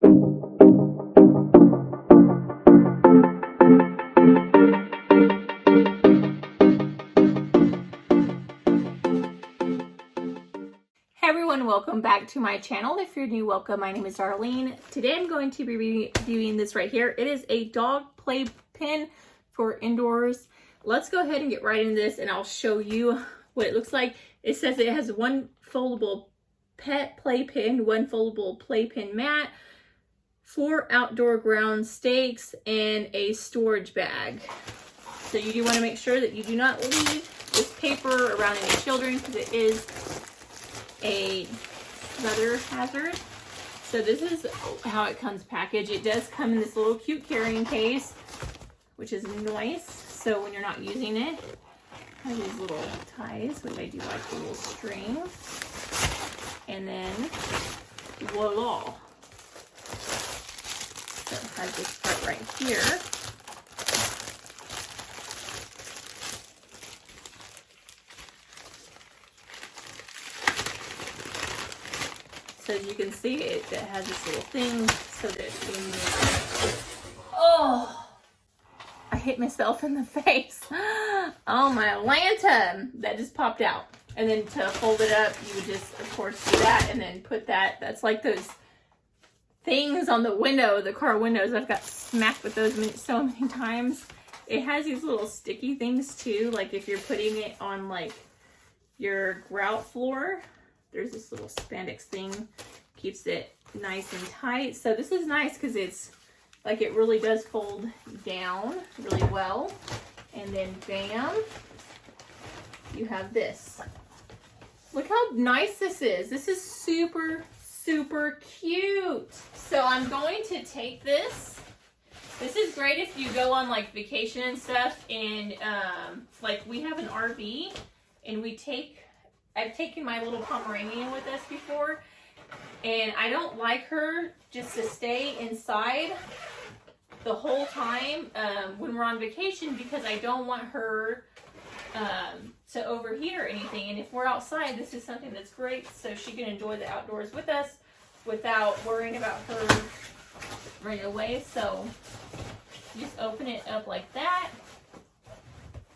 Everyone, welcome back to my channel. If you're new, welcome. My name is Darlene. Today I'm going to be reviewing this right here. It is a dog playpen for indoors. Let's go ahead and get right into this and I'll show you what it looks like. It says it has one foldable pet playpen, one foldable playpen mat, 4 outdoor ground stakes, and a storage bag. So you do want to make sure that you do not leave this paper around any children because it is a smother hazard. So this is how it comes packaged. It does come in this little cute carrying case, which is nice. So when you're not using it, it has these little ties, which I do like the little string. And then voila. So it has this part right here. So as you can see, it has this little thing so that it can... Oh! I hit myself in the face. Oh my Lanta! That just popped out. And then to fold it up, you would just, of course, do that and then put that. That's like those things on the window, the car windows. I've got smacked with those so many times. It has these little sticky things too. Like if you're putting it on like your grout floor, there's this little spandex thing, keeps it nice and tight. So this is nice because it's like it really does fold down really well. And then bam, you have this. Look how nice this is. This is super, super cute. So I'm going to take this. This is great if you go on like vacation and stuff. And like we have an RV and I've taken my little Pomeranian with us before, and I don't like her just to stay inside the whole time when we're on vacation because I don't want her to overheat or anything. And if we're outside, this is something that's great so she can enjoy the outdoors with us without worrying about her running away. So just open it up like that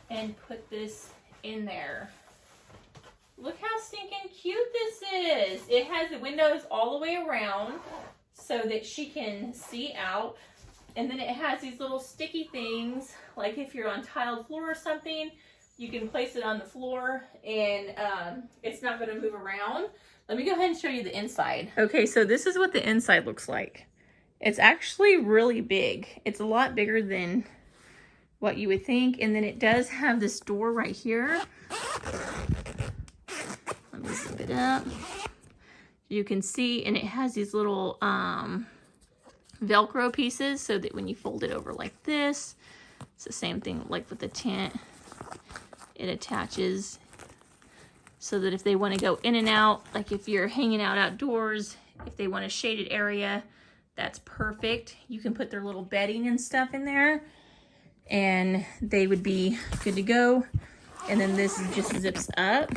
and put this in there. Look how stinking cute this is. It has the windows all the way around so that she can see out. And then it has these little sticky things, like if you're on tiled floor or something, you can place it on the floor and it's not going to move around. Let me go ahead and show you the inside. Okay, so this is what the inside looks like. It's actually really big. It's a lot bigger than what you would think. And then it does have this door right here. Let me zip it up. You can see, and it has these little Velcro pieces so that when you fold it over like this, it's the same thing like with the tent. It attaches so that if they want to go in and out, like if you're hanging out outdoors, if they want a shaded area, that's perfect. You can put their little bedding and stuff in there and they would be good to go. And then this just zips up.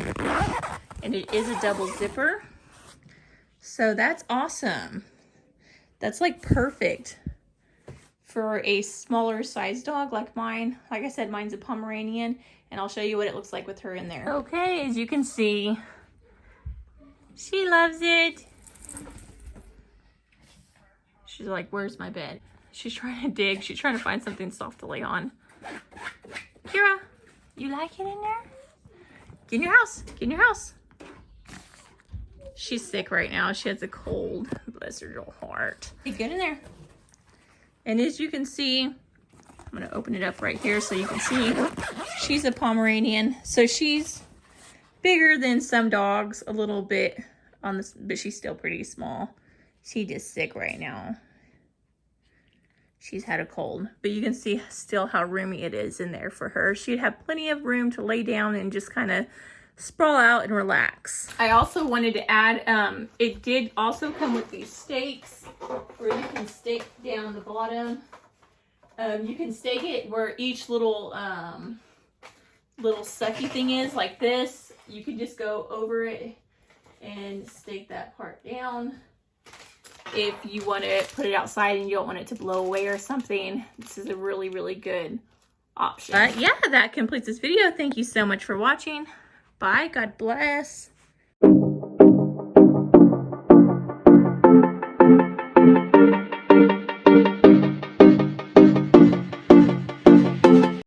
And it is a double zipper. So that's awesome. That's like perfect for a smaller size dog like mine. Like I said, mine's a Pomeranian. And I'll show you what it looks like with her in there. Okay, as you can see, she loves it. She's like, where's my bed? She's trying to dig. She's trying to find something soft to lay on. Kira, you like it in there? Get in your house. Get in your house. She's sick right now. She has a cold. Bless her little heart. Hey, get in there. And as you can see, I'm going to open it up right here so you can see. She's a Pomeranian. So she's bigger than some dogs a little bit on this, but she's still pretty small. She's just sick right now. She's had a cold, but you can see still how roomy it is in there for her. She'd have plenty of room to lay down and just kind of sprawl out and relax. I also wanted to add, it did also come with these stakes where you can stake down the bottom. You can stake it where each little little sucky thing is, like this. You can just go over it and stake that part down. if you want to put it outside and you don't want it to blow away or something, this is a really, really good option. But yeah, that completes this video. Thank you so much for watching. Bye. God bless.